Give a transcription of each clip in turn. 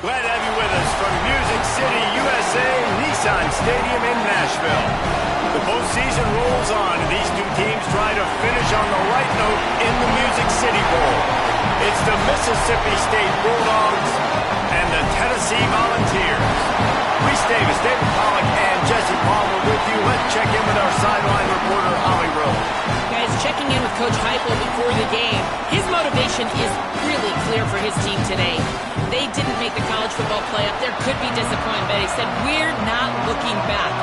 Glad to have you with us from Music City, USA, Nissan Stadium in Nashville. The postseason rolls on, and these two teams try to finish on the right note in the Music City Bowl. It's the Mississippi State Bulldogs and the Tennessee Volunteers. Reese Davis, David Pollack, and Jesse Palmer with you. Let's check in with our sideline reporter, Holly Rose. Guys, checking in with Coach Heupel before the game. His motivation is really clear for his team today. They didn't make the college football playoff. There could be disappointment, but he said, we're not looking back.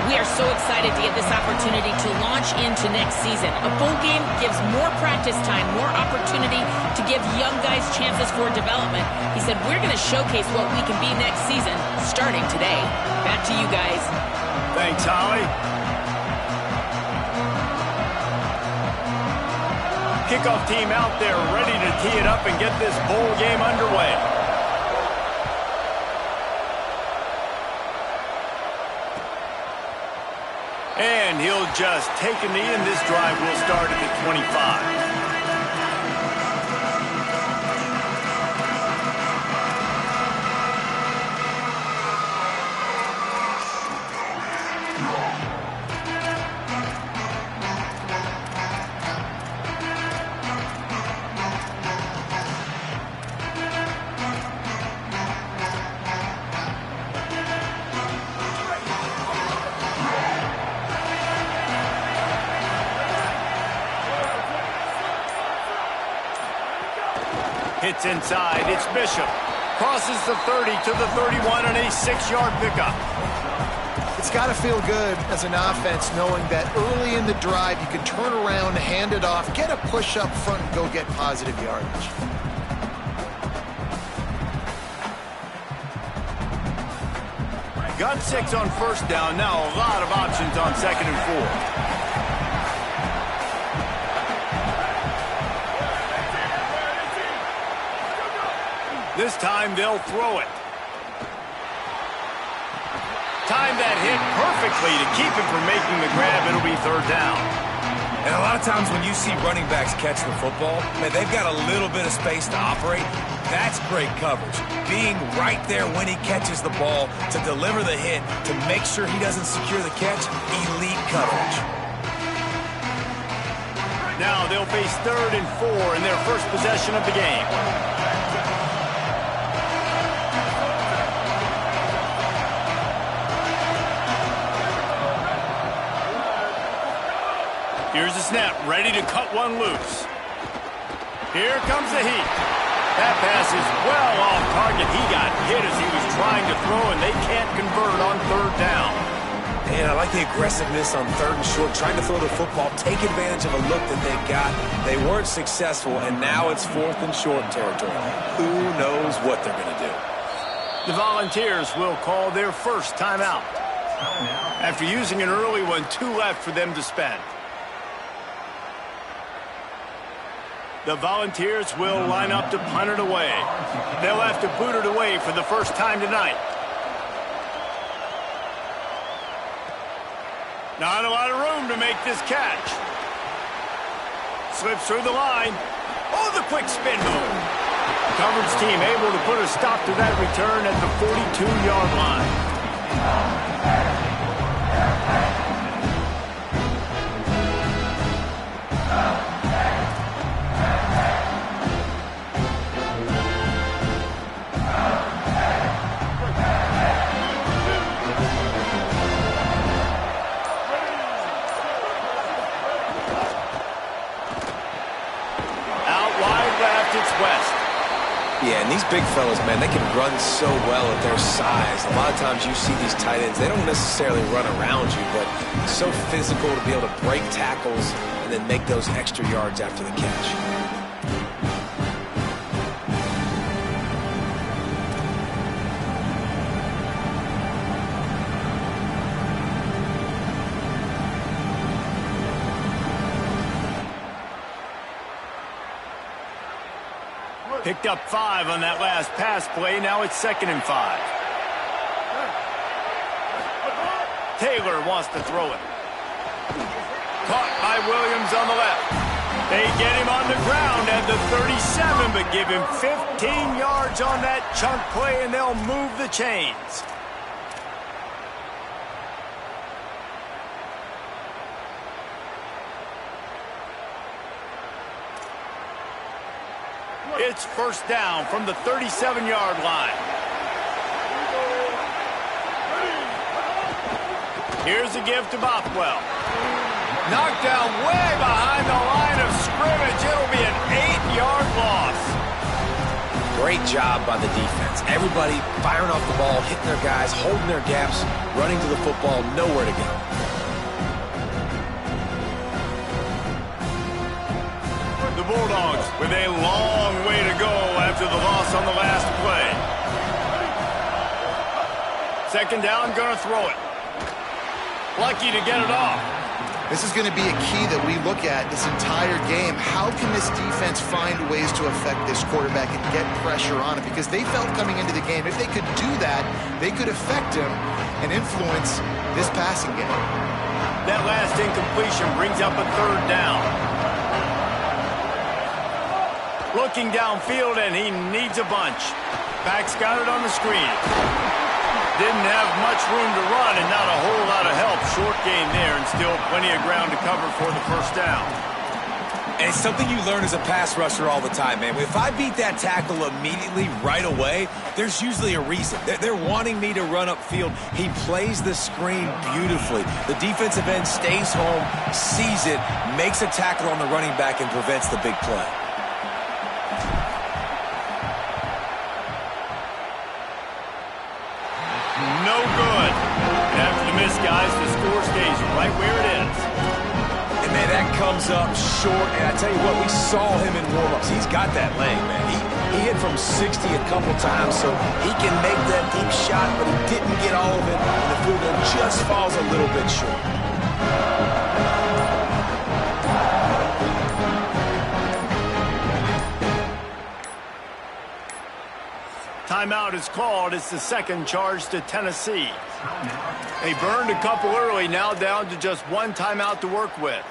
We are so excited to get this opportunity to launch into next season. A bowl game gives more practice time, more opportunity to give young guys chances for development. He said, we're going to showcase what we can be next season, starting today. Back to you guys. Thanks, Holly. Kickoff team out there ready to tee it up and get this bowl game underway. And he'll just take a knee, and this drive will start at the 25. Hits inside. It's Bishop. Crosses the 30 to the 31 and a 6-yard pickup. It's got to feel good as an offense knowing that early in the drive you can turn around, hand it off, get a push up front, and go get positive yardage. Got 6 on first down. Now a lot of options on 2nd and 4. This time they'll throw it. Time that hit perfectly to keep him from making the grab. It'll be 3rd down. And a lot of times when you see running backs catch the football, man, they've got a little bit of space to operate. That's great coverage. Being right there when he catches the ball to deliver the hit, to make sure he doesn't secure the catch, elite coverage. Now they'll face 3rd and 4 in their first possession of the game. Here's the snap, ready to cut one loose. Here comes the heat. That pass is well off target. He got hit as he was trying to throw, and they can't convert on 3rd down. And I like the aggressiveness on 3rd and short, trying to throw the football, take advantage of a look that they got. They weren't successful, and now it's 4th and short territory. Who knows what they're going to do? The Volunteers will call their first timeout. After using an early one, 2 left for them to spend. The Volunteers will line up to punt it away. They'll have to boot it away for the first time tonight. Not a lot of room to make this catch. Slips through the line. Oh, the quick spin move. Coverage team able to put a stop to that return at the 42-yard line. Yeah, and these big fellas, man, they can run so well at their size. A lot of times you see these tight ends, they don't necessarily run around you, but so physical to be able to break tackles and then make those extra yards after the catch. Picked up 5 on that last pass play. Now it's 2nd and 5. Taylor wants to throw it. Caught by Williams on the left. They get him on the ground at the 37, but give him 15 yards on that chunk play, and they'll move the chains. It's first down from the 37-yard line. Here's a give to Bothwell. Knocked down way behind the line of scrimmage. It'll be an 8-yard loss. Great job by the defense. Everybody firing off the ball, hitting their guys, holding their gaps, running to the football, nowhere to go. The Bulldogs with a long way to go after the loss on the last play. Second down, gonna throw it. Lucky to get it off. This is going to be a key that we look at this entire game. How can this defense find ways to affect this quarterback and get pressure on him? Because they felt coming into the game, if they could do that, they could affect him and influence this passing game. That last incompletion brings up a third down. Looking downfield, and he needs a bunch. Back's got it on the screen. Didn't have much room to run and not a whole lot of help. Short gain there and still plenty of ground to cover for the first down. And it's something you learn as a pass rusher all the time, man. If I beat that tackle immediately, right away, there's usually a reason. They're wanting me to run upfield. He plays the screen beautifully. The defensive end stays home, sees it, makes a tackle on the running back, and prevents the big play. No good. And after the miss, guys, the score stays right where it is. And, man, that comes up short. And I tell you what, we saw him in warm-ups. He's got that leg, man. He hit from 60 a couple times, so he can make that deep shot, but he didn't get all of it, and the field goal just falls a little bit short. Timeout is called. It's the second charge to Tennessee. They burned a couple early, now down to just one timeout to work with.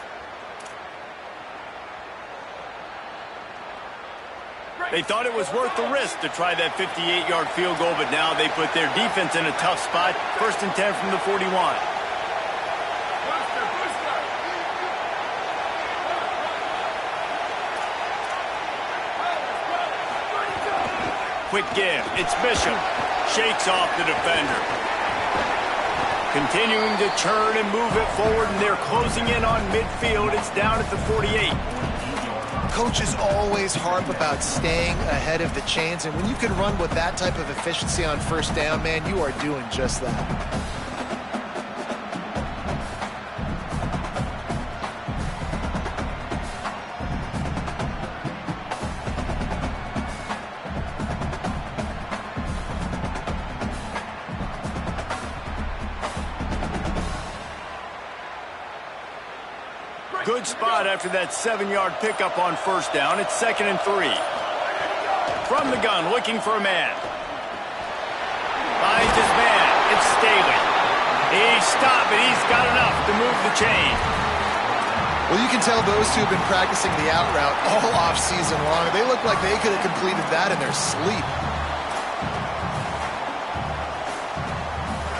They thought it was worth the risk to try that 58-yard field goal, but now they put their defense in a tough spot. First and 10 from the 41. Quick give. It's Bishop. Shakes off the defender. Continuing to turn and move it forward, and they're closing in on midfield. It's down at the 48. Coaches always harp about staying ahead of the chains, and when you can run with that type of efficiency on first down, man, you are doing just that. Good spot after that 7-yard pickup on first down. It's 2nd and 3. From the gun, looking for a man. Finds his man. It's Staley. He stopped, but he's got enough to move the chain. Well, you can tell those two have been practicing the out route all off-season long. They look like they could have completed that in their sleep.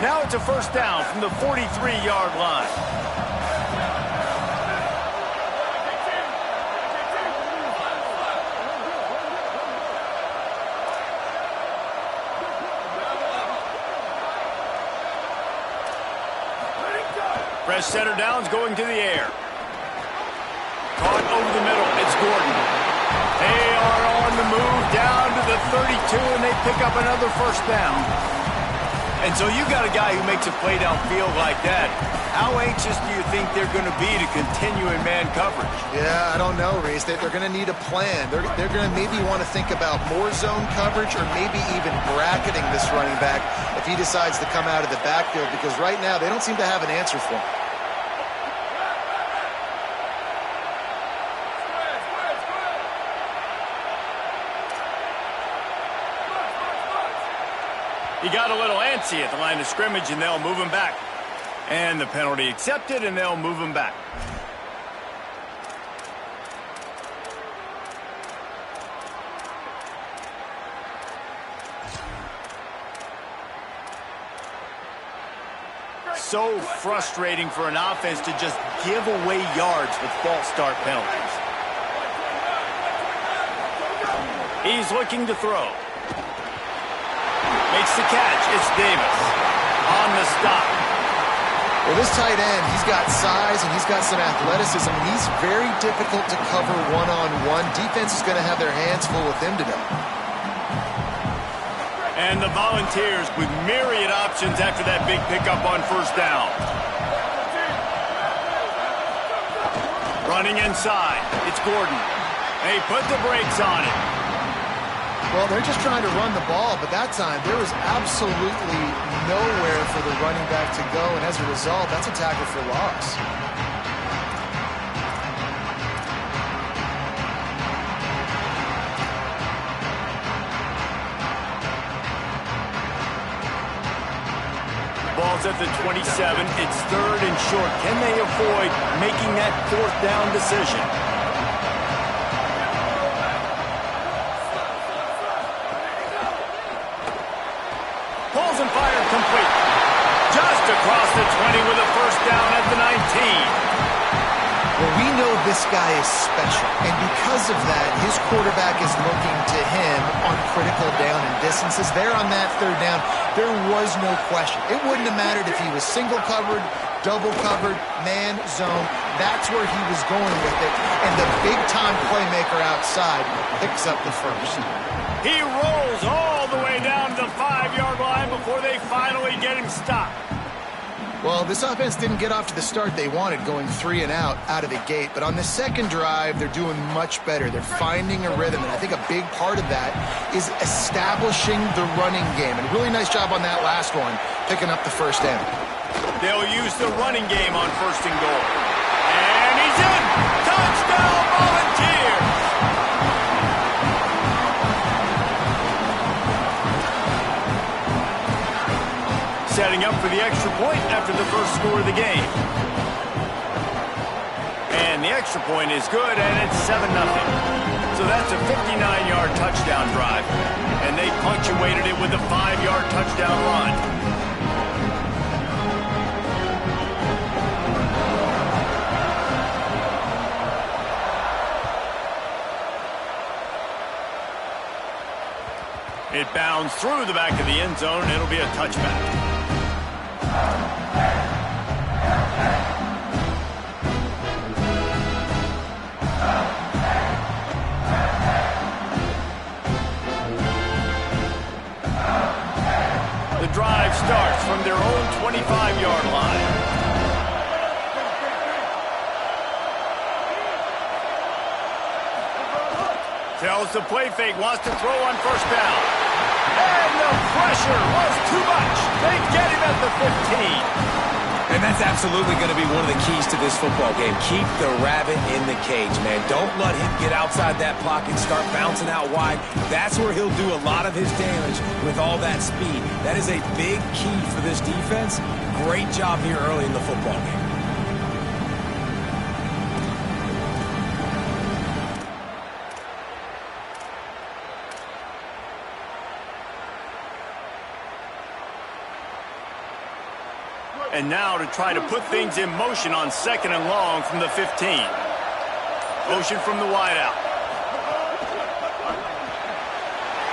Now it's a first down from the 43-yard line. Fresh center downs going to the air. Caught over the middle. It's Gordon. They are on the move down to the 32, and they pick up another first down. And so you got a guy who makes a play downfield like that. How anxious do you think they're going to be to continue in man coverage? Yeah, I don't know, Reese. They're going to need a plan. They're going to maybe want to think about more zone coverage or maybe even bracketing this running back if he decides to come out of the backfield, because right now they don't seem to have an answer for him. He got a little antsy at the line of scrimmage, and they'll move him back. And the penalty accepted, and they'll move him back. so frustrating for an offense to just give away yards with false start penalties. He's looking to throw. Makes the catch. It's Davis on the stop. Well, this tight end, he's got size and he's got some athleticism. He's very difficult to cover one-on-one. Defense is going to have their hands full with him today. And the Volunteers with myriad options after that big pickup on first down. Running inside. It's Gordon. They put the brakes on it. Well, they're just trying to run the ball, but that time there was absolutely nowhere for the running back to go, and as a result, that's a tackle for loss. Ball's at the 27. It's third and short. Can they avoid making that fourth down decision? Pulls and fire complete. Just across the 20 with a first down at the 19. Well, we know this guy is special, and because of that, his quarterback is looking to him on critical down and distances. There on that third down, there was no question. It wouldn't have mattered if he was single covered, double covered, man, zone. That's where he was going with it, and the big-time playmaker outside picks up the first. He rolls all the way down to the 5-yard line before they finally get him stopped. Well, this offense didn't get off to the start they wanted, going 3 and out of the gate. But on the second drive, they're doing much better. They're finding a rhythm, and I think a big part of that is establishing the running game. And really nice job on that last one, picking up the first down. They'll use the running game on first and goal. And he's in! Touchdown, Volunteers! Setting up for the extra point after the first score of the game. And the extra point is good, and it's 7-0. So that's a 59-yard touchdown drive. And they punctuated it with a 5-yard touchdown run. It bounds through the back of the end zone, and it'll be a touchback. The drive starts from their own 25-yard line. Tells the play fake, wants to throw on first down. And the pressure was too much. They get him at the 15. And that's absolutely going to be one of the keys to this football game. Keep the rabbit in the cage, man. Don't let him get outside that pocket, start bouncing out wide. That's where he'll do a lot of his damage with all that speed. That is a big key for this defense. Great job here early in the football game. And now to try to put things in motion on second and long from the 15. Motion from the wideout.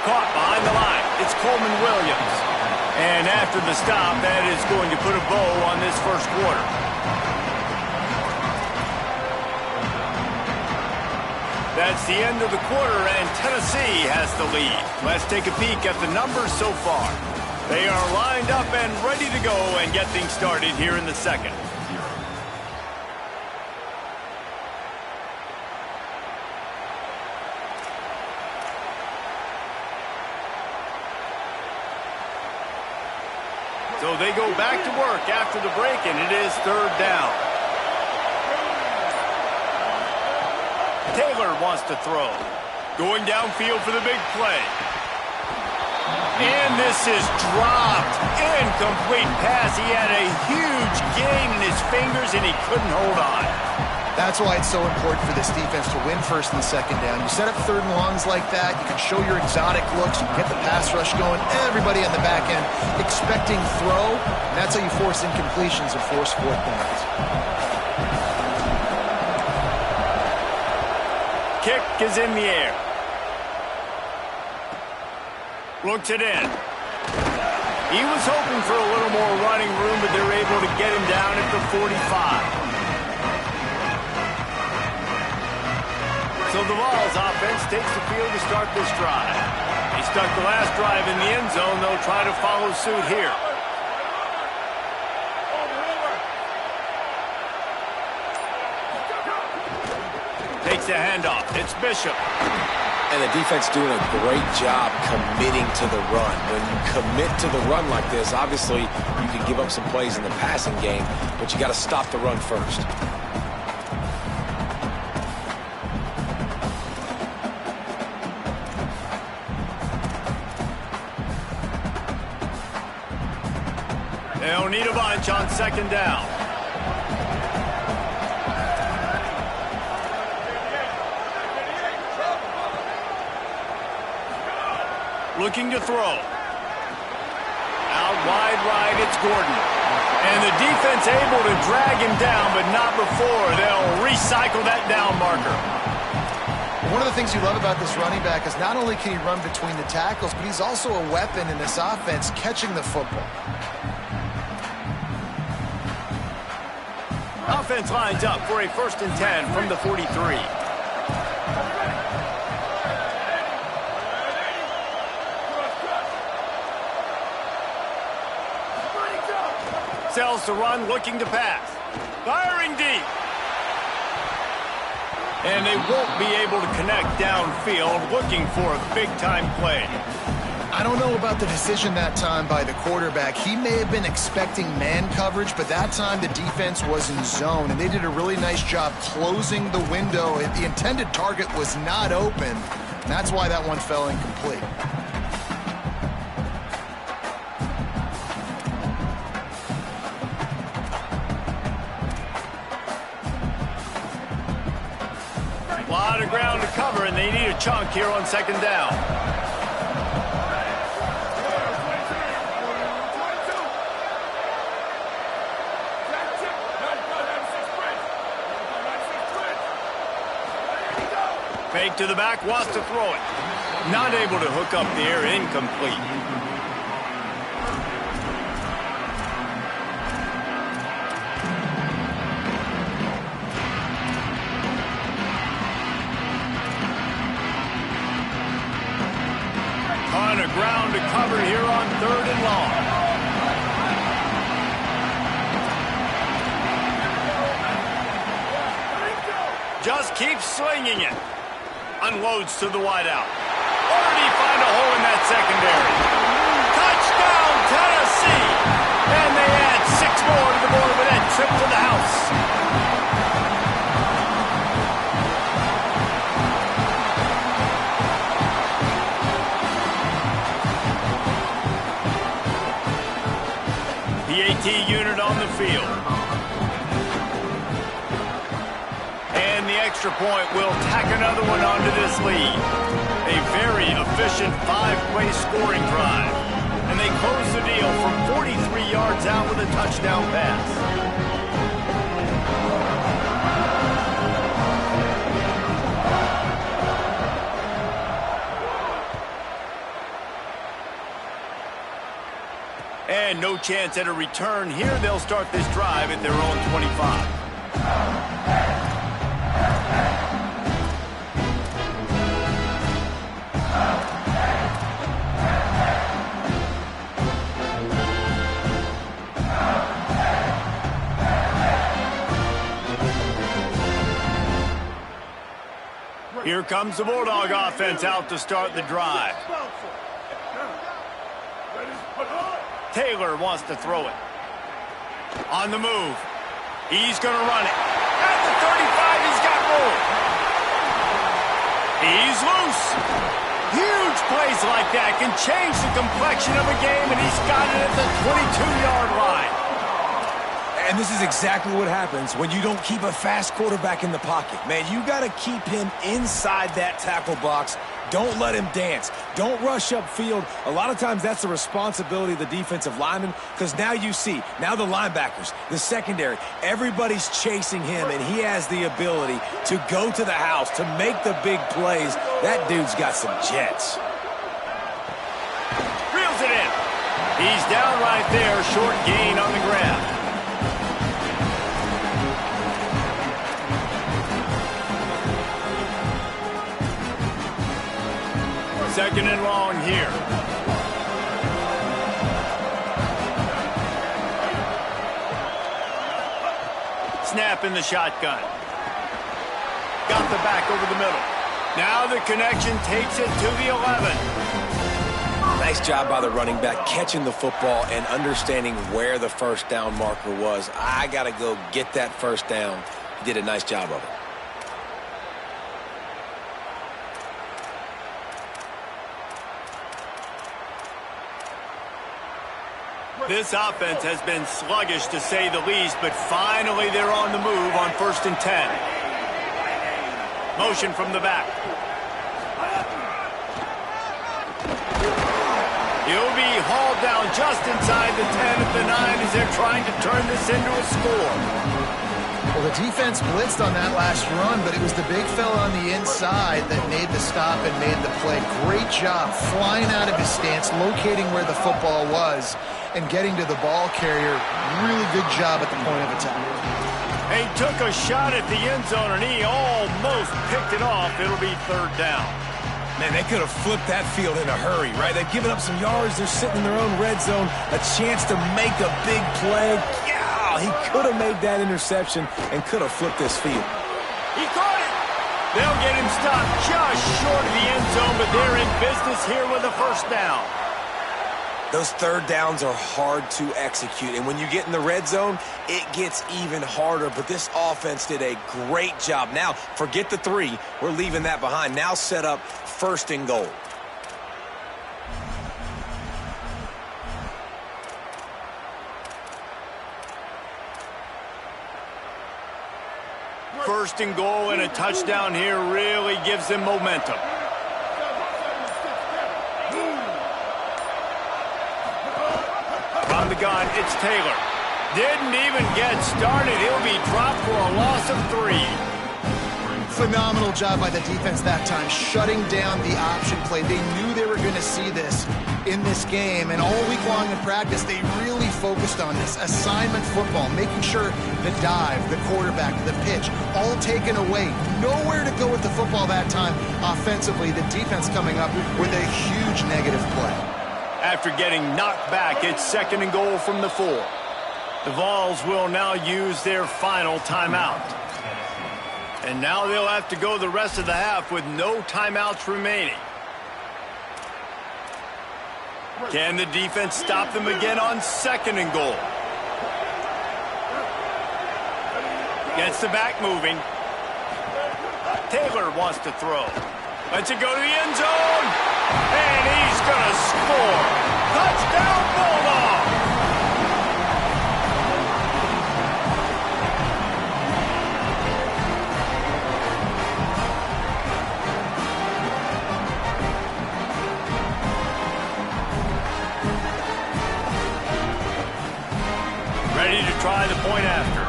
Caught behind the line. It's Coleman Williams. And after the stop, that is going to put a bow on this first quarter. That's the end of the quarter, and Tennessee has the lead. Let's take a peek at the numbers so far. They are lined up and ready to go and get things started here in the second. So they go back to work after the break, and it is third down. Taylor wants to throw. Going downfield for the big play. And this is dropped. Incomplete pass. He had a huge gain in his fingers, and he couldn't hold on. That's why it's so important for this defense to win first and second down. You set up third and longs like that, you can show your exotic looks, you can get the pass rush going, everybody on the back end expecting throw, and that's how you force incompletions and force fourth downs. Kick is in the air. Looks it in. He was hoping for a little more running room, but they're able to get him down at the 45. So the Vols offense takes the field to start this drive. They stuck the last drive in the end zone. They'll try to follow suit here. Takes the handoff. It's Bishop. And the defense doing a great job committing to the run. When you commit to the run like this, obviously you can give up some plays in the passing game, but you got to stop the run first. They'll need a bunch on second down. Looking to throw. Out wide right, it's Gordon. And the defense able to drag him down, but not before. They'll recycle that down marker. One of the things you love about this running back is not only can he run between the tackles, but he's also a weapon in this offense catching the football. Offense lines up for a 1st and 10 from the 43. Sells to run, looking to pass. Firing deep. And they won't be able to connect downfield, looking for a big-time play. I don't know about the decision that time by the quarterback. He may have been expecting man coverage, but that time the defense was in zone, and they did a really nice job closing the window. The intended target was not open, and that's why that one fell incomplete. A lot of ground to cover, and they need a chunk here on second down. Fake to the back, wants to throw it. Not able to hook up the air, incomplete. Ton of ground to cover here on 3rd and long. Just keeps swinging it. Unloads to the wideout. Already find a hole in that secondary. Touchdown, Tennessee! And they add 6 more to the board with that trip to the house. The AT unit on the field. And the extra point will tack another one onto this lead. A very efficient 5-play scoring drive. And they close the deal from 43 yards out with a touchdown pass. And no chance at a return here. They'll start this drive at their own 25. Here comes the Bulldog offense out to start the drive. Taylor wants to throw it. On the move. He's going to run it. At the 35, he's got room. He's loose. Huge plays like that can change the complexion of a game, and he's got it at the 22-yard line. And this is exactly what happens when you don't keep a fast quarterback in the pocket. Man, you got to keep him inside that tackle box. Don't let him dance. Don't rush upfield. A lot of times that's the responsibility of the defensive lineman, because now you see, now the linebackers, the secondary, everybody's chasing him, and he has the ability to go to the house, to make the big plays. That dude's got some jets. Reels it in. He's down right there, short gain on the grab. Second and long here. Snap in the shotgun. Got the back over the middle. Now the connection takes it to the 11. Nice job by the running back catching the football and understanding where the first down marker was. I got to go get that first down. He did a nice job of it. This offense has been sluggish, to say the least, but finally they're on the move on 1st and 10. Motion from the back. He'll be hauled down just inside the 10 at the 9 as they're trying to turn this into a score. Well, the defense blitzed on that last run, but it was the big fella on the inside that made the stop and made the play. Great job flying out of his stance, locating where the football was, and getting to the ball carrier. Really good job at the point of attack. He took a shot at the end zone, and he almost picked it off. It'll be 3rd down. Man, they could have flipped that field in a hurry, right? They've given up some yards. They're sitting in their own red zone. A chance to make a big play. Yeah, he could have made that interception and could have flipped this field. He caught it. They'll get him stopped just short of the end zone, but they're in business here with a 1st down. Those 3rd downs are hard to execute, and when you get in the red zone, it gets even harder, but this offense did a great job. Now, forget the 3. We're leaving that behind. Now set up 1st and goal. First and goal and a touchdown here really gives them momentum. On the gun, it's Taylor. Didn't even get started. He'll be dropped for a loss of 3. Phenomenal job by the defense that time, shutting down the option play. They knew they were going to see this in this game, and all week long in practice, they really focused on this assignment football, making sure the dive, the quarterback, the pitch, all taken away. Nowhere to go with the football that time offensively. The defense coming up with a huge negative play. After getting knocked back, it's 2nd and goal from the 4. The Vols will now use their final timeout. And now they'll have to go the rest of the half with no timeouts remaining. Can the defense stop them again on 2nd and goal? Gets the back moving. Taylor wants to throw. Lets it go to the end zone. And he's going to score. Touchdown, Bulldogs! Ready to try the point after.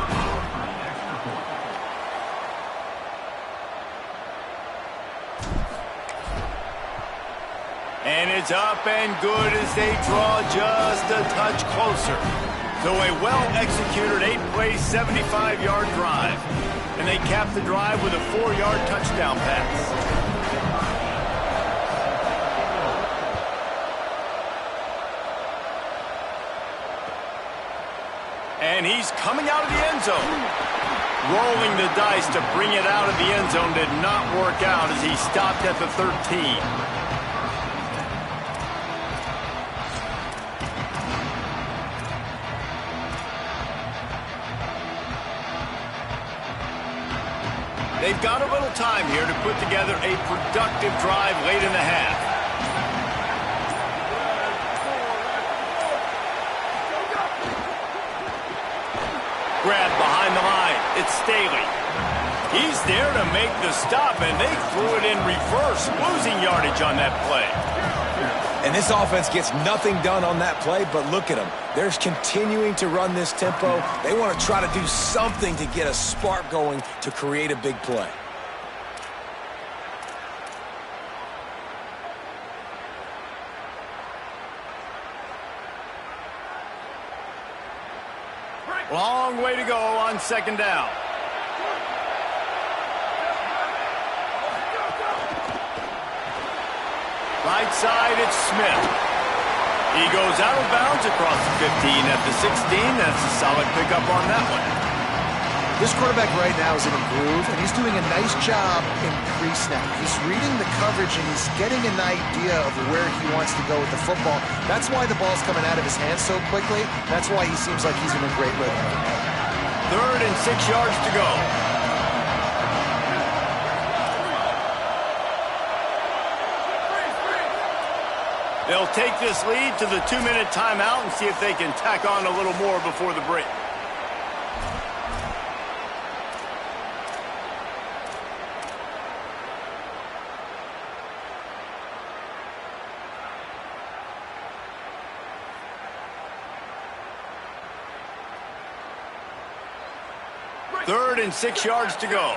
And it's up and good as they draw just a touch closer. So a well-executed 8-play, 75-yard drive. And they cap the drive with a 4-yard touchdown pass. And he's coming out of the end zone. Rolling the dice to bring it out of the end zone did not work out as he stopped at the 13. They've got a little time here to put together a productive drive late in the half. grab behind the line. It's Staley. He's there to make the stop, and they threw it in reverse, losing yardage on that play. And this offense gets nothing done on that play, but look at them. They're continuing to run this tempo. They want to try to do something to get a spark going to create a big play. Long way to go on second down. Right side, it's Smith. He goes out of bounds across the 15 at the 16. That's a solid pickup on that one. This quarterback right now is in a groove, and he's doing a nice job in pre-snap. He's reading the coverage, and he's getting an idea of where he wants to go with the football. That's why the ball's coming out of his hands so quickly. That's why he seems like he's in a great rhythm. 3rd and 6 yards to go. They'll take this lead to the 2-minute timeout and see if they can tack on a little more before the break. Third and 6 yards to go.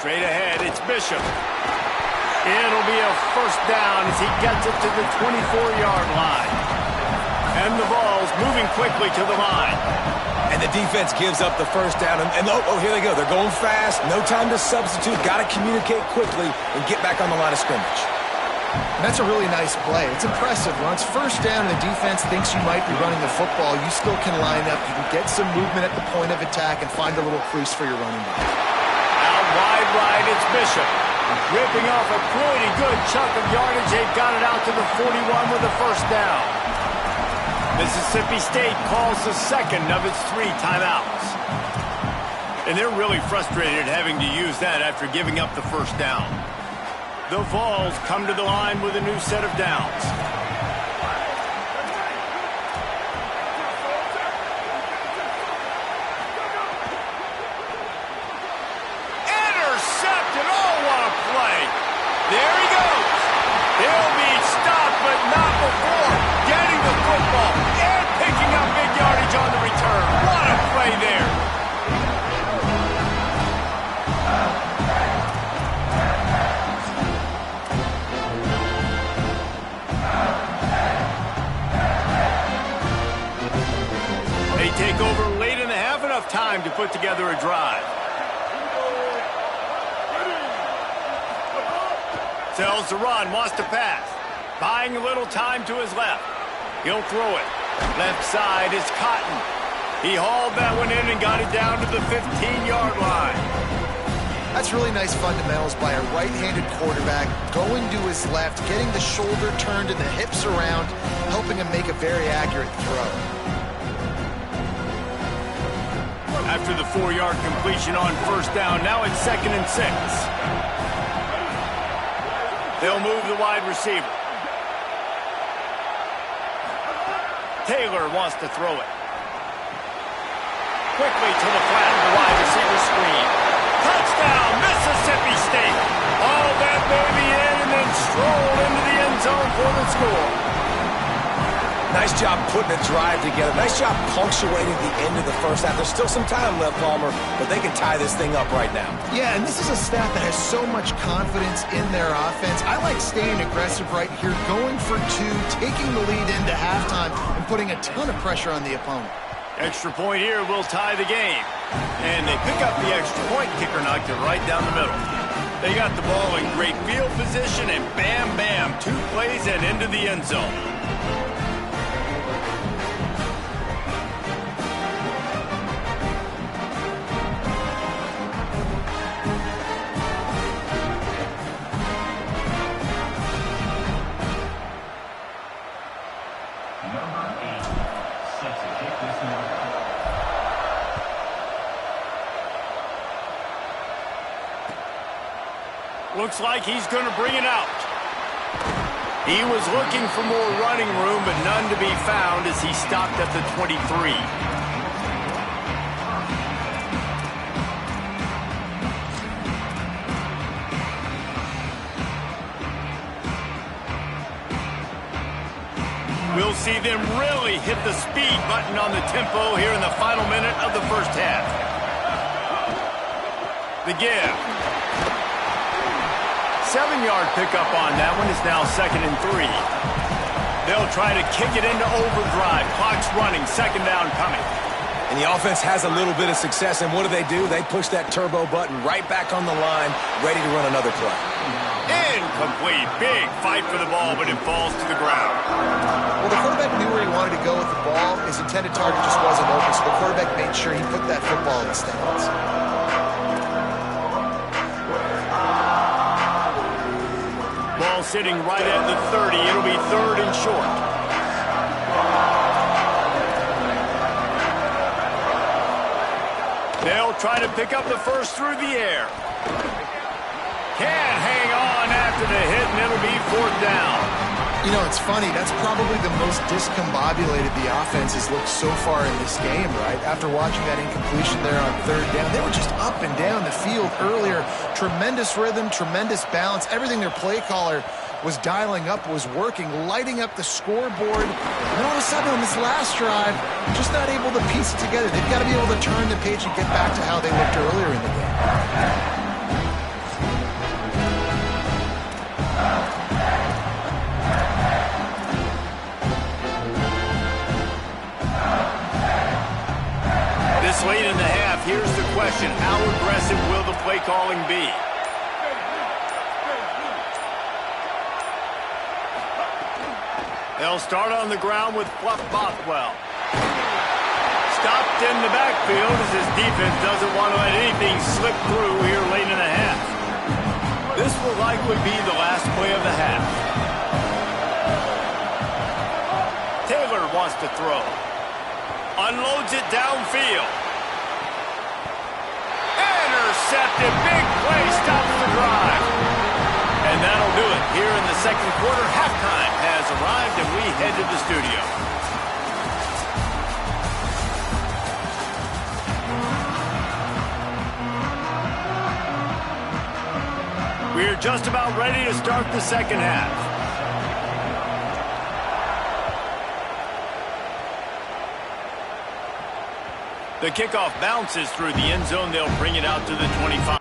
Straight ahead, it's Bishop. It'll be a first down as he gets it to the 24-yard line. And the ball's moving quickly to the line. And the defense gives up the first down. And here they go. They're going fast. No time to substitute. Got to communicate quickly and get back on the line of scrimmage. And that's a really nice play. It's impressive. Once first down and the defense thinks you might be running the football, you still can line up. You can get some movement at the point of attack and find a little crease for your running back. Out wide right, it's Bishop. Ripping off a pretty good chunk of yardage. They've got it out to the 41 with a first down. Mississippi State calls the second of its 3 timeouts. And they're really frustrated having to use that after giving up the first down. The Vols come to the line with a new set of downs. Intercepted! Oh, what a play! There he goes! He'll be stopped, but not before getting the football and picking up big yardage on the return. What a play there! Take over late in the half, enough time to put together a drive. Tells the run, wants to pass. Buying a little time to his left. He'll throw it. Left side is Cotton. He hauled that one in and got it down to the 15-yard line. That's really nice fundamentals by a right-handed quarterback, going to his left, getting the shoulder turned and the hips around, helping him make a very accurate throw. After the 4-yard completion on first down, now it's 2nd and 6. They'll move the wide receiver. Taylor wants to throw it. Quickly to the flat of the wide receiver screen. Touchdown, Mississippi State. All that baby in and then strolled into the end zone for the score. Nice job putting a drive together. Nice job punctuating the end of the first half. There's still some time left, Palmer, but they can tie this thing up right now. Yeah, and this is a staff that has so much confidence in their offense. I like staying aggressive right here, going for 2, taking the lead into halftime, and putting a ton of pressure on the opponent. Extra point here will tie the game. And they pick up the extra point. Kicker knocked it right down the middle. They got the ball in great field position, and bam, bam, 2 plays and into the end zone. Looks like he's going to bring it out. He was looking for more running room, but none to be found as he stopped at the 23. We'll see them really hit the speed button on the tempo here in the final minute of the first half. The give. 7-yard pickup on that one. Is now 2nd and 3. They'll try to kick it into overdrive. Clock's running. 2nd down coming. And the offense has a little bit of success, and what do? They push that turbo button right back on the line, ready to run another play. Incomplete. Big fight for the ball, but it falls to the ground. Well, the quarterback knew where he wanted to go with the ball. His intended target just wasn't open, so the quarterback made sure he put that football in the stands. Ball sitting right at the 30. It'll be 3rd and short. They'll try to pick up the first through the air. Can't hang on after the hit, and it'll be 4th down. You know, it's funny. That's probably the most discombobulated the offense has looked so far in this game, right? After watching that incompletion there on 3rd down, they were just up and down the field earlier. Tremendous rhythm, tremendous balance. Everything their play caller was dialing up was working, lighting up the scoreboard. And all of a sudden on this last drive, just not able to piece it together. They've got to be able to turn the page and get back to how they looked earlier in the game. This late in the half, here's the question. How aggressive will the play calling be? They'll start on the ground with Fluff Bothwell. Stopped in the backfield as his defense doesn't want to let anything slip through here late in the half. This will likely be the last play of the half. Taylor wants to throw. Unloads it downfield. Intercepted. Big play. Stops the drive. And that'll do it. Here in the 2nd quarter, halftime has arrived, and we head to the studio. We're just about ready to start the 2nd half. The kickoff bounces through the end zone. They'll bring it out to the 25.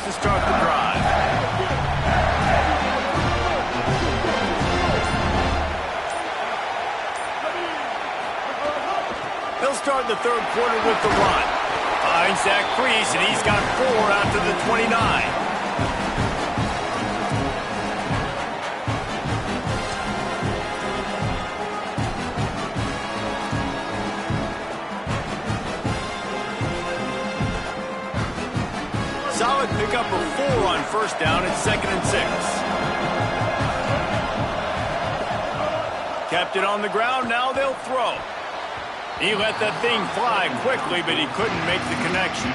to start the drive. He'll start the third quarter with the run. Finds Zach Priest, and he's got 4 out to the 29. Solid pickup of 4 on first down at 2nd and 6. Kept it on the ground, now they'll throw. He let that thing fly quickly, but he couldn't make the connection.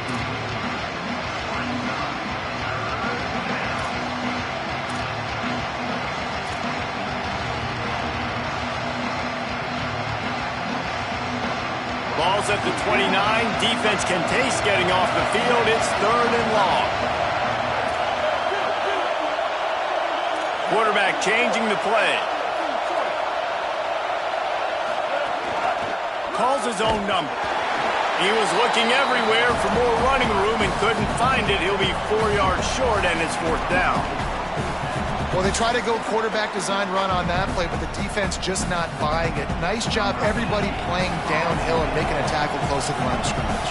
Ball's at the 29. Defense can taste getting off the field. It's 3rd and long. Quarterback changing the play. Calls his own number. He was looking everywhere for more running room and couldn't find it. He'll be 4 yards short, and it's 4th down. Well, they try to go quarterback design run on that play, but the defense just not buying it. Nice job, everybody playing downhill and making a tackle close to the line of scrimmage.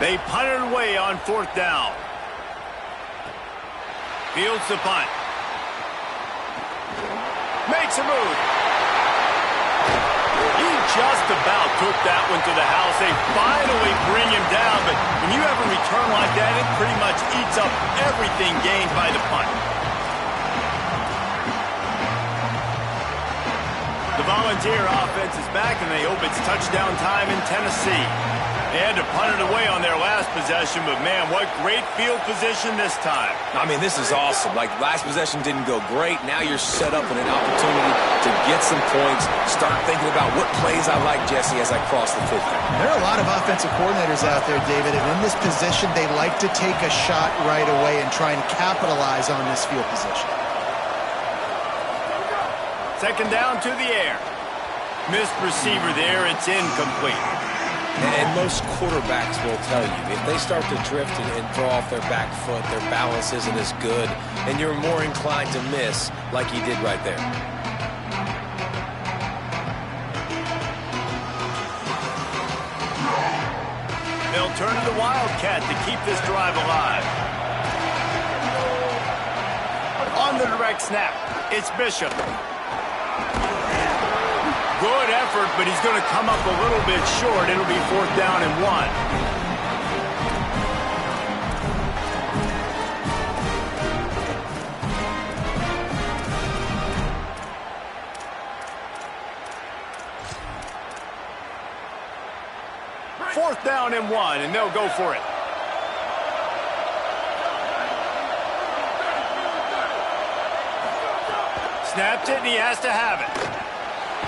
They punted away on 4th down. Fields the punt. Makes a move. He just about took that one to the house. They finally bring him down, but when you have a return like that, it pretty much eats up everything gained by the punt. The Volunteer offense is back, and they hope it's touchdown time in Tennessee. They had to punt it away on their last possession, but man, what great field position this time. I mean, this is awesome. Like, last possession didn't go great. Now you're set up in an opportunity to get some points. Start thinking about what plays I like, Jesse, as I cross the 50. There are a lot of offensive coordinators out there, David, and in this position, they like to take a shot right away and try and capitalize on this field position. 2nd down to the air. Missed receiver there. It's incomplete. And most quarterbacks will tell you, if they start to drift and throw off their back foot, their balance isn't as good, and you're more inclined to miss like he did right there. They'll turn to the Wildcat to keep this drive alive. On the direct snap, it's Bishop. Good effort, but he's going to come up a little bit short. It'll be 4th down and 1. Fourth down and 1, and they'll go for it. Snapped it, and he has to have it.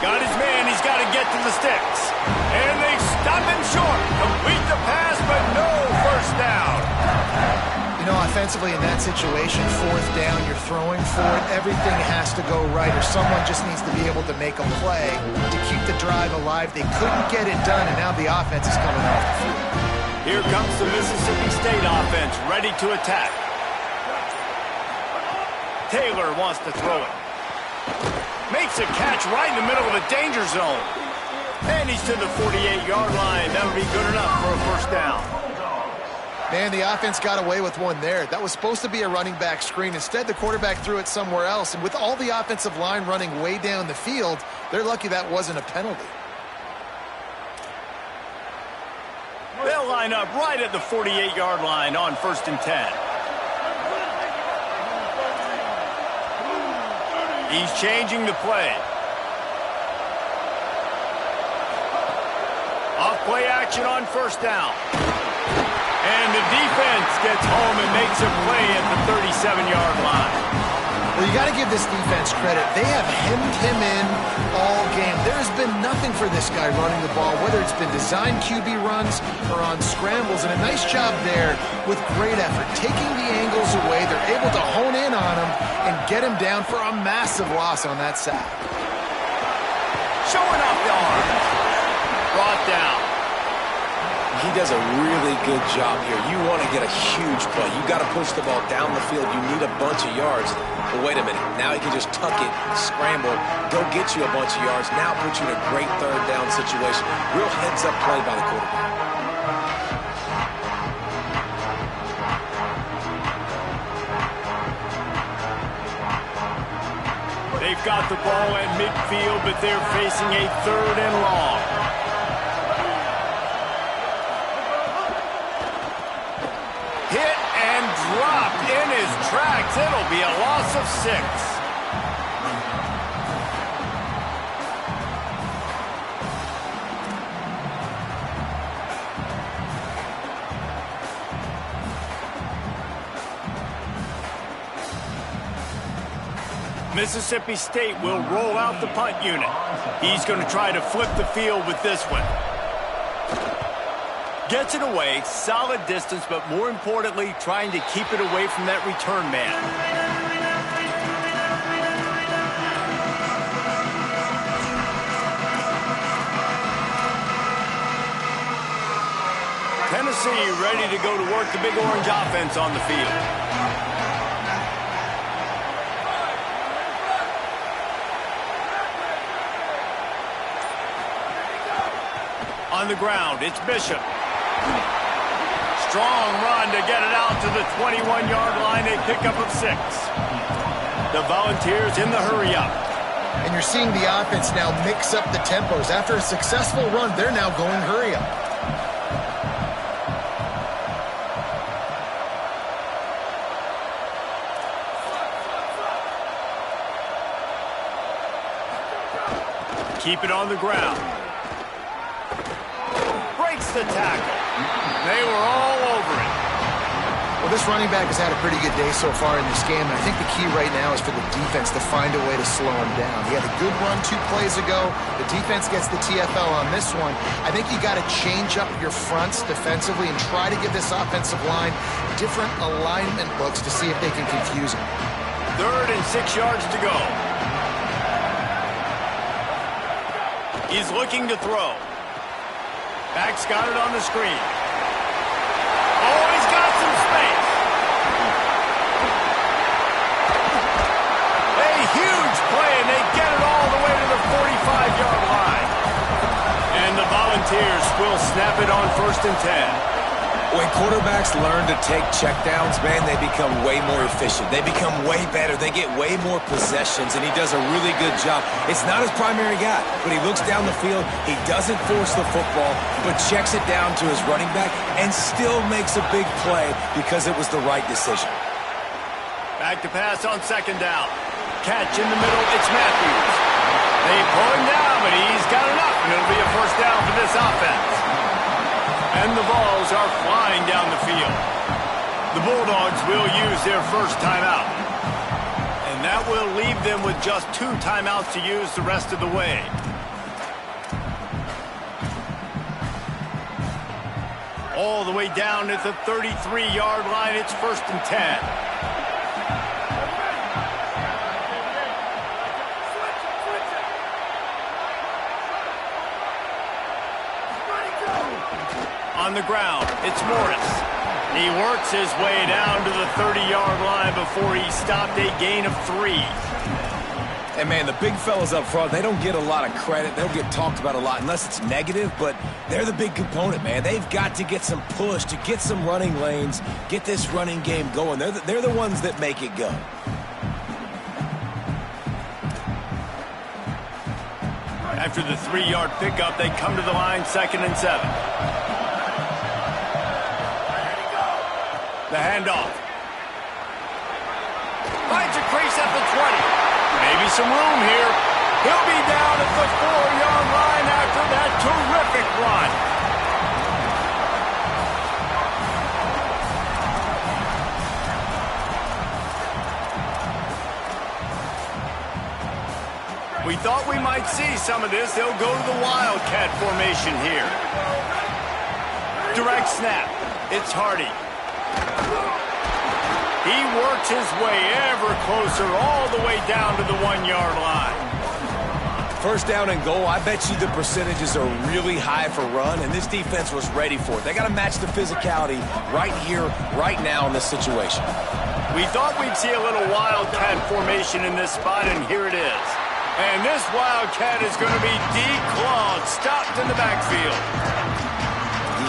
Got his man, he's got to get to the sticks. And they stop him short. Complete the pass, but no first down. You know, offensively in that situation, 4th down, you're throwing for it. Everything has to go right, or someone just needs to be able to make a play to keep the drive alive. They couldn't get it done, and now the offense is coming off the field. Here comes the Mississippi State offense, ready to attack. Taylor wants to throw it. Makes a catch right in the middle of the danger zone. And he's to the 48-yard line. That'll be good enough for a first down. Man, the offense got away with one there. That was supposed to be a running back screen. Instead, the quarterback threw it somewhere else. And with all the offensive line running way down the field, they're lucky that wasn't a penalty. They'll line up right at the 48-yard line on 1st and 10. He's changing the play. Off play action on 1st down. And the defense gets home and makes a play at the 37-yard line. Well, you got to give this defense credit. They have hemmed him in all game. There has been nothing for this guy running the ball, whether it's been designed QB runs or on scrambles. And a nice job there with great effort. Taking the angles away, they're able to hone in on him and get him down for a massive loss on that sack. Showing off the arm. Brought down. he does a really good job here. You want to get a huge play. You got to push the ball down the field. You need a bunch of yards. But wait a minute. Now he can just tuck it, scramble, go get you a bunch of yards. Now put you in a great third down situation. Real heads-up play by the quarterback. They've got the ball at midfield, but they're facing a 3rd and long. Hit and dropped in his tracks. It'll be a loss of 6. Mississippi State will roll out the punt unit. He's going to try to flip the field with this one. Gets it away, solid distance, but more importantly, trying to keep it away from that return man. Tennessee ready to go to work the Big Orange offense on the field. On the ground, it's Bishop. Strong run to get it out to the 21-yard line, a pickup of 6. The Volunteers in the hurry-up. And you're seeing the offense now mix up the tempos. After a successful run, they're now going hurry-up. Keep it on the ground. The tackle. They were all over it. Well, this running back has had a pretty good day so far in this game, and I think the key right now is for the defense to find a way to slow him down. He had a good run 2 plays ago. The defense gets the TFL on this one. I think you got to change up your fronts defensively and try to give this offensive line different alignment looks to see if they can confuse him. 3rd and 6 yards to go. He's looking to throw. Back's got it on the screen. Oh, he's got some space. A huge play, and they get it all the way to the 45-yard line. And the Volunteers will snap it on 1st and 10. When quarterbacks learn to take checkdowns, man, they become way more efficient. They become way better. They get way more possessions, and he does a really good job. It's not his primary guy, but he looks down the field. He doesn't force the football, but checks it down to his running back and still makes a big play because it was the right decision. Back to pass on 2nd down. Catch in the middle. It's Matthews. They pull him down, but he's got enough, and it'll be a 1st down for this offense. And the balls are flying down the field. The Bulldogs will use their first timeout. And that will leave them with just 2 timeouts to use the rest of the way. All the way down at the 33-yard line, it's 1st and 10. On the ground, it's Morris. He works his way down to the 30-yard line before he stopped, a gain of 3. And, man, the big fellas up front, they don't get a lot of credit. They'll get talked about a lot unless it's negative, but they're the big component, man. They've got to get some push, to get some running lanes, get this running game going. They're the ones that make it go. After the 3-yard pickup, they come to the line, 2nd and 7. The handoff. Finds a crease at the 20. Maybe some room here. He'll be down at the 4-yard line after that terrific run. We thought we might see some of this. They'll go to the Wildcat formation here. Direct snap. It's Hardy. He works his way ever closer all the way down to the 1-yard line. First down and goal, I bet you the percentages are really high for run, and this defense was ready for it. They got to match the physicality right here, right now in this situation. We thought we'd see a little wildcat formation in this spot, and here it is. And this wildcat is going to be declawed, stopped in the backfield.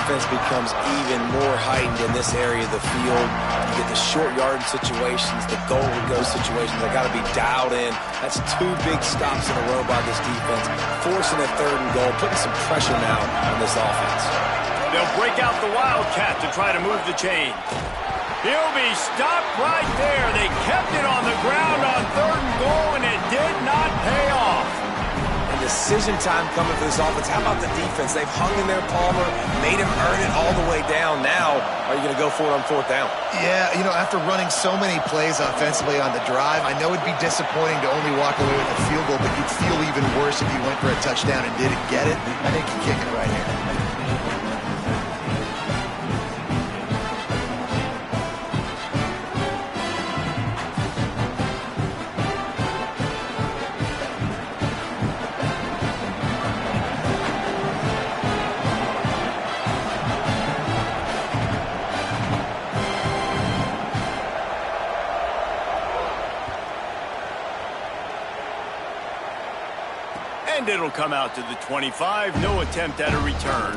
Defense becomes even more heightened in this area of the field. You get the short yardage situations, the goal-to-go situations. They got to be dialed in. That's 2 big stops in a row by this defense, forcing a 3rd and goal, putting some pressure now on this offense. They'll break out the wildcat to try to move the chain. He'll be stopped right there. They kept it on the ground on 3rd and goal, and it did not pay off. Decision time coming for this offense. How about the defense? They've hung in there, Palmer, made him earn it all the way down. Now, are you going to go for it on 4th down? Yeah, you know, after running so many plays offensively on the drive, I know it'd be disappointing to only walk away with a field goal, but you'd feel even worse if you went for a touchdown and didn't get it. I think you kick it right here. And it'll come out to the 25. No attempt at a return.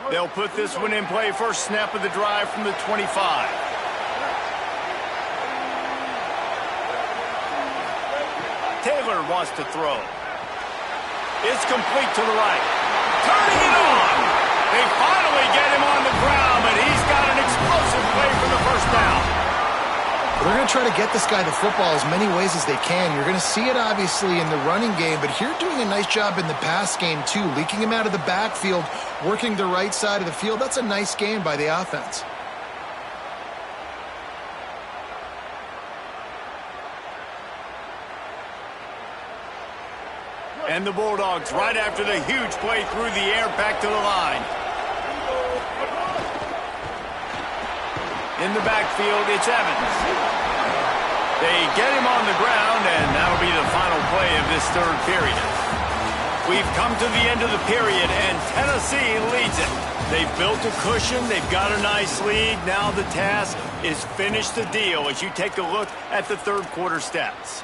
They'll put this one in play. First snap of the drive from the 25. Taylor wants to throw. It's complete to the right. Turning it on. They finally get him on the ground, but he's got an explosive play for the first down. They're going to try to get this guy the football as many ways as they can. You're going to see it, obviously, in the running game, but here doing a nice job in the pass game, too. Leaking him out of the backfield, working the right side of the field. That's a nice game by the offense. And the Bulldogs right after the huge play through the air back to the line. In the backfield, it's Evans. They get him on the ground, and that'll be the final play of this 3rd period. We've come to the end of the period, and Tennessee leads it. They've built a cushion. They've got a nice lead. Now the task is finish the deal as you take a look at the 3rd quarter stats.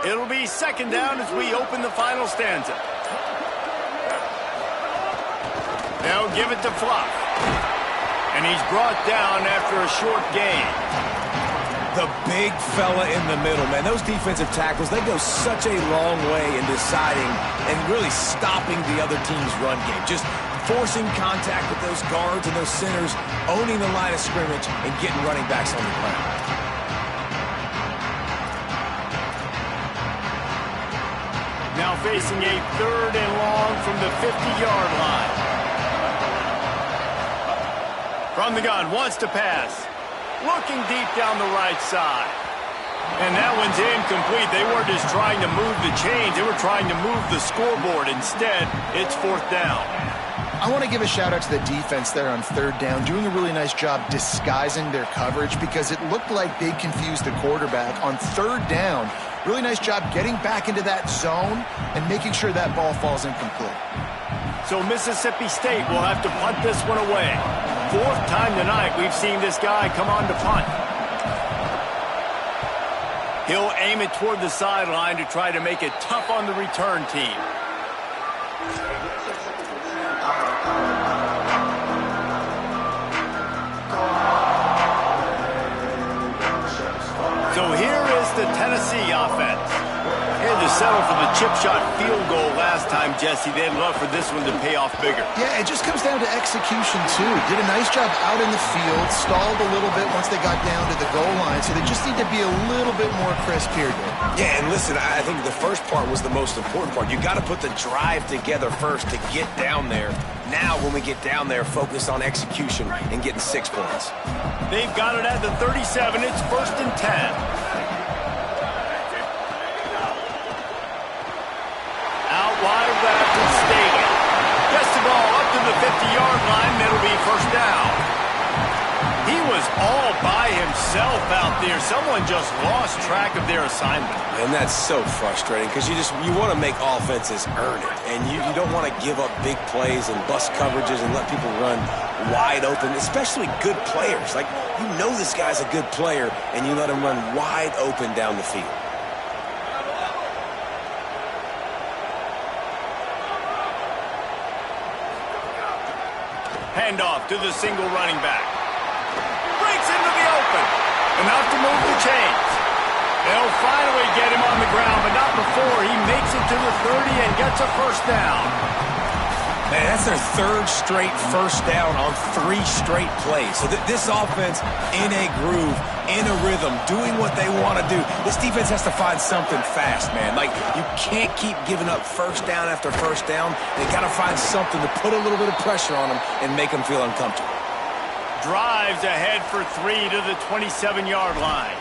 It'll be 2nd down as we open the final stanza. They'll give it to Fluff. And he's brought down after a short gain. The big fella in the middle, man. Those defensive tackles, they go such a long way in deciding and really stopping the other team's run game. Just forcing contact with those guards and those centers, owning the line of scrimmage, and getting running backs on the ground. Now facing a 3rd and long from the 50-yard line. From the gun, wants to pass. Looking deep down the right side. And that one's incomplete. They weren't just trying to move the chains. They were trying to move the scoreboard. Instead, it's 4th down. I want to give a shout-out to the defense there on 3rd down, doing a really nice job disguising their coverage because it looked like they confused the quarterback on 3rd down. Really nice job getting back into that zone and making sure that ball falls incomplete. So Mississippi State will have to punt this one away. 4th time tonight we've seen this guy come on to punt. He'll aim it toward the sideline to try to make it tough on the return team. So here this the Tennessee offense. Had to settle for the chip shot field goal last time, Jesse. They'd love for this one to pay off bigger. Yeah, it just comes down to execution, too. Did a nice job out in the field, stalled a little bit once they got down to the goal line, so they just need to be a little bit more crisp here, Dave. Yeah, and listen, I think the first part was the most important part. You got to put the drive together first to get down there. Now, when we get down there, focus on execution and getting 6 points. They've got it at the 37. It's 1st and 10. Out wide left to Staley. Gets the ball up to the 50-yard line. It'll be 1st down. He was all by himself out there. Someone just lost track of their assignment. And that's so frustrating because you want to make offenses earn it. And you don't want to give up big plays and bust coverages and let people run wide open, especially good players. Like, you know this guy's a good player, and you let him run wide open down the field. Handoff to the single running back. Breaks into the open. Enough to move the chains. They'll finally get him on the ground, but not before he makes it to the 30 and gets a 1st down. Man, that's their 3rd straight 1st down on 3 straight plays. So this offense in a groove, in a rhythm, doing what they want to do. This defense has to find something fast, man. Like, you can't keep giving up 1st down after 1st down. They got to find something to put a little bit of pressure on them and make them feel uncomfortable. Drives ahead for 3 to the 27-yard line.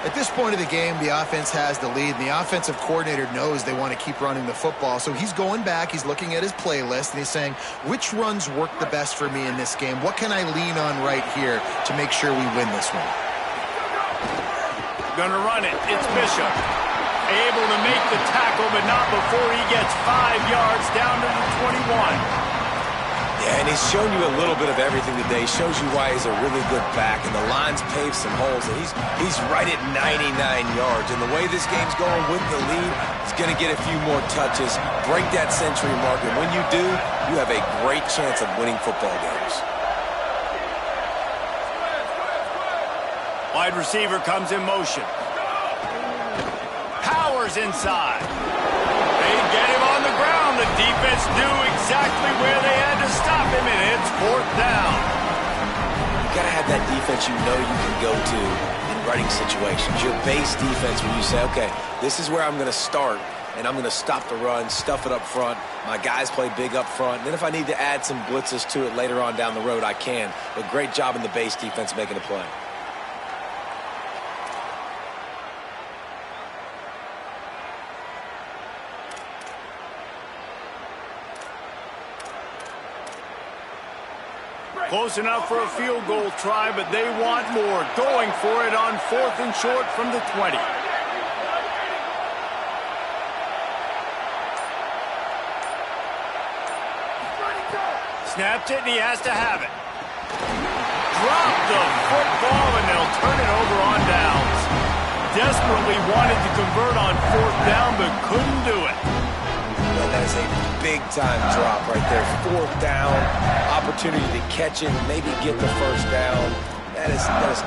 At this point of the game, the offense has the lead, and the offensive coordinator knows they want to keep running the football. So he's going back, he's looking at his playlist, and he's saying, which runs work the best for me in this game? What can I lean on right here to make sure we win this one? Gonna run it. It's Bishop. Able to make the tackle, but not before he gets 5 yards down to the 21. Yeah, and he's shown you a little bit of everything today. He shows you why he's a really good back, and the line's paved some holes, and he's right at 99 yards. And the way this game's going with the lead, he's going to get a few more touches, break that century mark, and when you do, you have a great chance of winning football games. Wide receiver comes in motion. Powers inside. They get him on the ground. The defense knew exactly where they had to stop him, and it's 4th down. You got to have that defense you know you can go to in running situations. Your base defense where you say, okay, this is where I'm going to start, and I'm going to stop the run, stuff it up front. My guys play big up front. And then if I need to add some blitzes to it later on down the road, I can. But great job in the base defense making a play. Close enough for a field goal try, but they want more. Going for it on 4th and short from the 20. Snapped it, and he has to have it. Drop the football, and they'll turn it over on downs. Desperately wanted to convert on 4th down, but couldn't do it. Well, that is a big-time drop right there. 4th down, opportunity to catch it, maybe get the 1st down. That is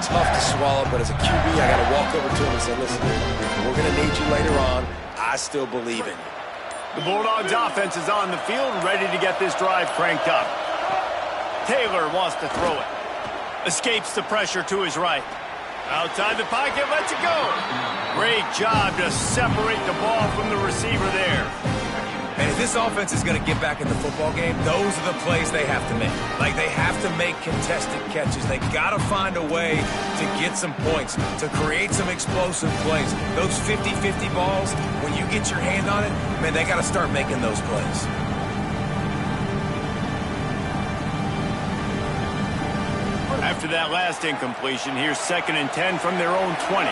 tough to swallow, but as a QB, I got to walk over to him and say, listen, we're going to need you later on. I still believe in you. The Bulldogs offense is on the field, ready to get this drive cranked up. Taylor wants to throw it. Escapes the pressure to his right. Outside the pocket, lets it go. Great job to separate the ball from the receiver there. And if this offense is going to get back in the football game, those are the plays they have to make. Like, they have to make contested catches. They got to find a way to get some points, to create some explosive plays. Those 50-50 balls, when you get your hand on it, man, they got to start making those plays. After that last incompletion, here's 2nd and 10 from their own 20.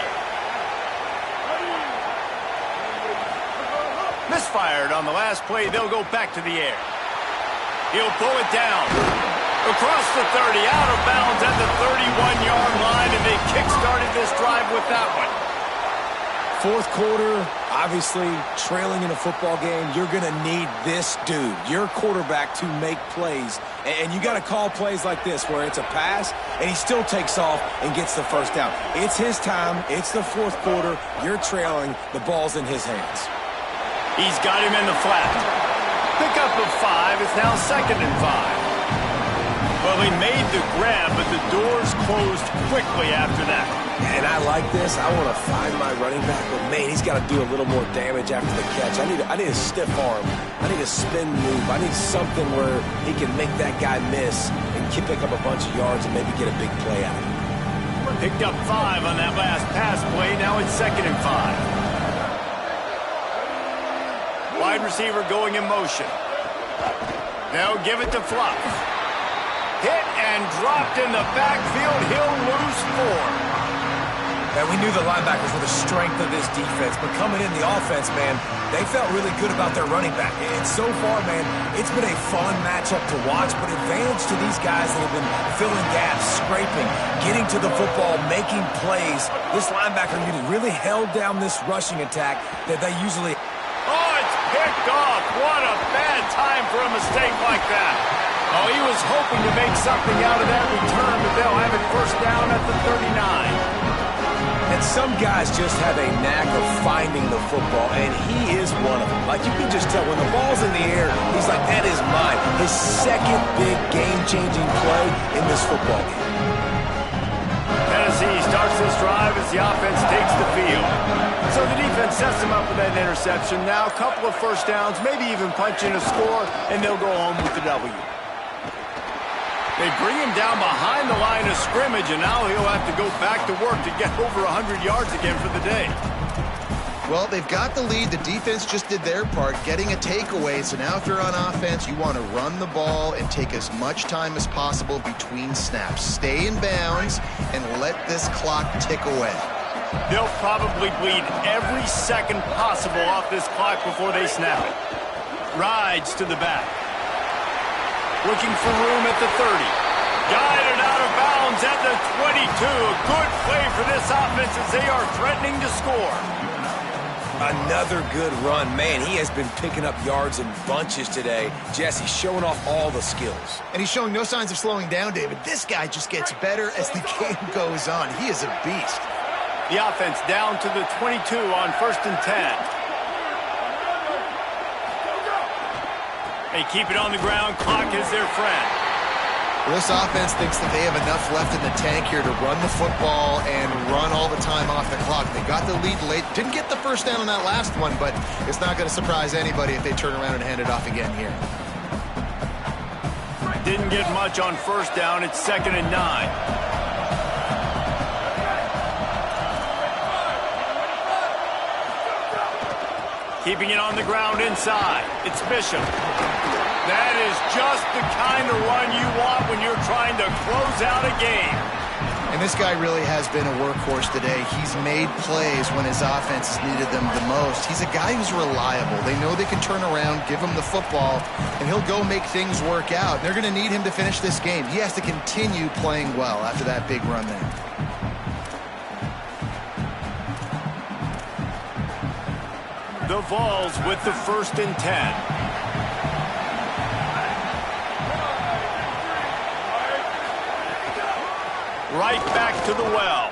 Misfired on the last play. They'll go back to the air. He'll pull it down. Across the 30, out of bounds at the 31-yard line, and they kick-started this drive with that one. fourth quarter, obviously trailing in a football game, you're going to need this dude, your quarterback, to make plays. And you got to call plays like this where it's a pass and he still takes off and gets the first down. It's his time. It's the fourth quarter. You're trailing. The ball's in his hands. He's got him in the flat. Pickup of 5. It's now 2nd and 5. Well, he made the grab, but the doors closed quickly after that. And I like this. I want to find my running back, but man, he's got to do a little more damage after the catch. I need a stiff arm. I need a spin move. I need something where he can make that guy miss and pick up a bunch of yards and maybe get a big play out of it. Picked up 5 on that last pass play. Now it's 2nd and 5. Wide receiver going in motion. They'll give it to Fluff. Hit and dropped in the backfield. He'll lose 4. And we knew the linebackers were the strength of this defense, but coming in the offense, man, they felt really good about their running back. And so far, man, it's been a fun matchup to watch, but advantage to these guys that have been filling gaps, scraping, getting to the football, making plays. This linebacker unit really held down this rushing attack that they usually... Oh, it's picked off. What a bad time for a mistake like that. Oh, he was hoping to make something out of that return, but they'll have it first down at the 39. And some guys just have a knack of finding the football, and he is one of them. Like, you can just tell when the ball's in the air, he's like, that is mine. His second big game-changing play in this football game. Tennessee starts this drive as the offense takes the field. So the defense sets them up with that interception. Now a couple of first downs, maybe even punching a score, and they'll go home with the W. They bring him down behind the line of scrimmage, and now he'll have to go back to work to get over 100 yards again for the day. Well, they've got the lead. The defense just did their part, getting a takeaway. So now if you're on offense, you want to run the ball and take as much time as possible between snaps. Stay in bounds and let this clock tick away. They'll probably bleed every second possible off this clock before they snap it. Rides to the back. Looking for room at the 30. Guided out of bounds at the 22. A good play for this offense as they are threatening to score. Another good run. Man, he has been picking up yards in bunches today. Jesse showing off all the skills. And he's showing no signs of slowing down, David. This guy just gets better as the game goes on. He is a beast. The offense down to the 22 on 1st and 10. They keep it on the ground. Clock is their friend. Well, this offense thinks that they have enough left in the tank here to run the football and run all the time off the clock. They got the lead late. Didn't get the first down on that last one, but it's not going to surprise anybody if they turn around and hand it off again here. Didn't get much on first down. It's 2nd and 9. Keeping it on the ground inside. It's Bishop. That is just the kind of run you want when you're trying to close out a game. And this guy really has been a workhorse today. He's made plays when his offense has needed them the most. He's a guy who's reliable. They know they can turn around, give him the football, and he'll go make things work out. They're going to need him to finish this game. He has to continue playing well after that big run there. The Vols with the 1st and 10. Right back to the well.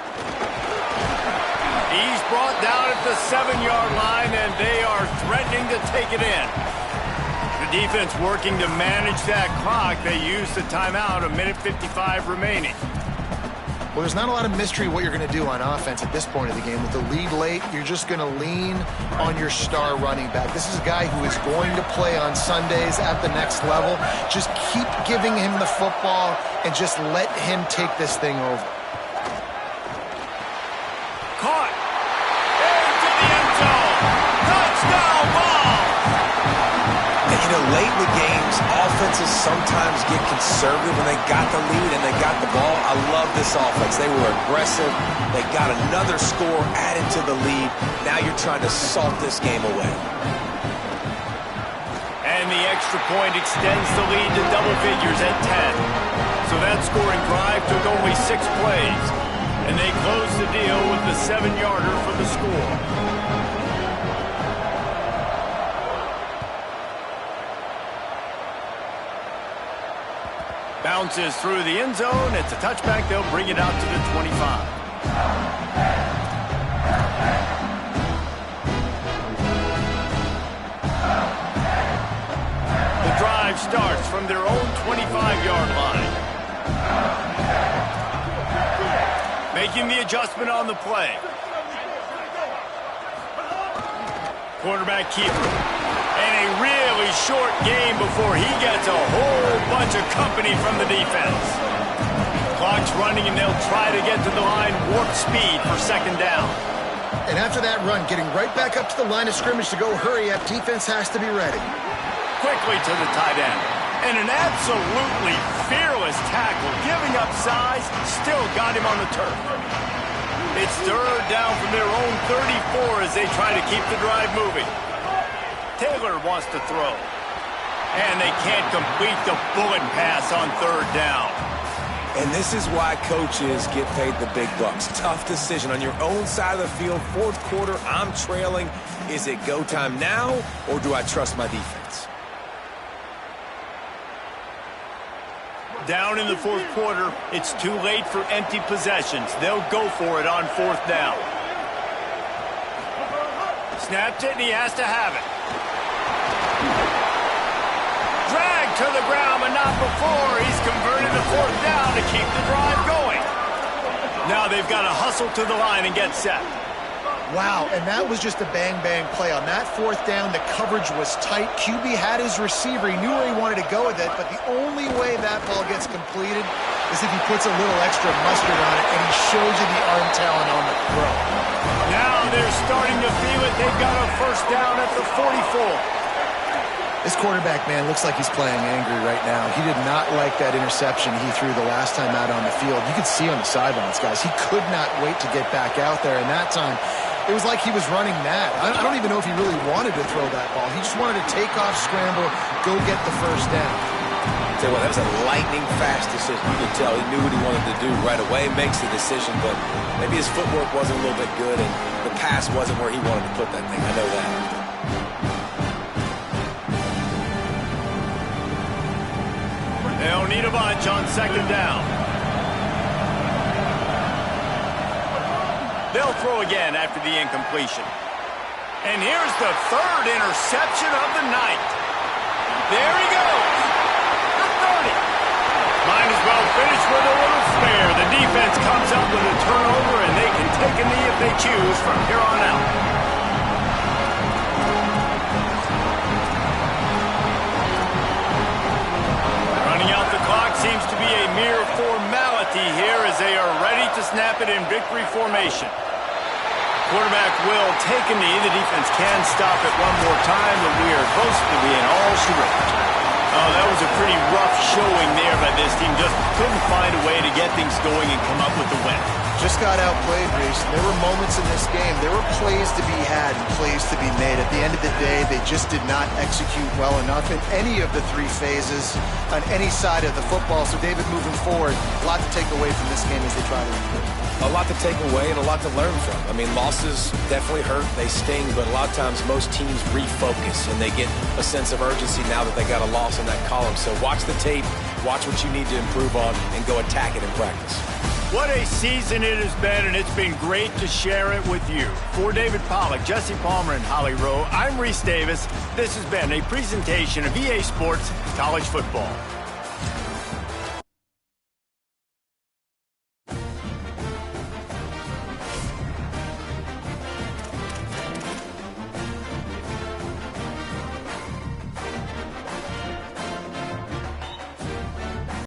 He's brought down at the 7-yard line, and they are threatening to take it in. The defense working to manage that clock. They use the timeout, 1:55 remaining. Well, there's not a lot of mystery what you're going to do on offense at this point of the game. With the lead late, you're just going to lean on your star running back. This is a guy who is going to play on Sundays at the next level. Just keep giving him the football and just let him take this thing over. Caught. Into the end zone. Touchdown ball. And, you know, late in the games, offenses sometimes get conservative when they got the lead and they got the ball. I love this offense. They were aggressive. They got another score added to the lead. Now you're trying to salt this game away. And the extra point extends the lead to double figures at 10. So that scoring drive took only 6 plays. And they close the deal with the 7-yarder for the score. Bounces through the end zone. It's a touchback. They'll bring it out to the 25. The drive starts from their own 25-yard line. Making the adjustment on the play. Quarterback keeper. And a really short game before he gets a whole bunch of company from the defense. Clock's running, and they'll try to get to the line warp speed for second down. And after that run, getting right back up to the line of scrimmage to go hurry up, defense has to be ready. Quickly to the tight end. And an absolutely fearless tackle, giving up size, still got him on the turf. It's third down from their own 34 as they try to keep the drive moving. Taylor wants to throw. And they can't complete the bullet pass on third down. And this is why coaches get paid the big bucks. Tough decision on your own side of the field. Fourth quarter, I'm trailing. Is it go time now, or do I trust my defense? Down in the fourth quarter, it's too late for empty possessions. They'll go for it on fourth down. Snapped it, and he has to have it. Dragged to the ground, but not before. He's converted the fourth down to keep the drive going. Now they've got to hustle to the line and get set. Wow, and that was just a bang-bang play. On that fourth down, the coverage was tight. QB had his receiver. He knew where he wanted to go with it, but the only way that ball gets completed is if he puts a little extra mustard on it, and he shows you the arm talent on the throw. Now they're starting to feel it. They've got a first down at the 44. This quarterback, man, looks like he's playing angry right now. He did not like that interception he threw the last time out on the field. You could see on the sidelines, guys. He could not wait to get back out there, and that time it was like he was running mad. I don't even know if he really wanted to throw that ball. He just wanted to take off, scramble, go get the first down. Tell you what, that was a lightning-fast decision. You could tell he knew what he wanted to do right away, makes the decision, but maybe his footwork wasn't a little bit good, and the pass wasn't where he wanted to put that thing. I know that. They'll need a bunch on second down. They'll throw again after the incompletion. And here's the third interception of the night. There he goes. The 30. Might as well finish with a little flair. The defense comes up with a turnover, and they can take a knee if they choose from here on out. Running out the clock seems to be a mere formality here as they are ready to snap it in victory formation. Quarterback will take a knee. The defense can stop it one more time, and we are close to being all charade. Oh, that was a pretty rough showing there by this team. Just couldn't find a way to get things going and come up with the win. Just got outplayed, Reese. There were moments in this game. There were plays to be had and plays to be made. At the end of the day, they just did not execute well enough in any of the three phases on any side of the football. So, David, moving forward, a lot to take away from this game as they try to improve. A lot to take away and a lot to learn from. I mean, losses definitely hurt. They sting, but a lot of times most teams refocus and they get a sense of urgency now that they got a loss in that column. So watch the tape, watch what you need to improve on, and go attack it in practice. What a season it has been, and it's been great to share it with you. For David Pollack, Jesse Palmer, and Holly Rowe, I'm Reese Davis. This has been a presentation of EA Sports College Football.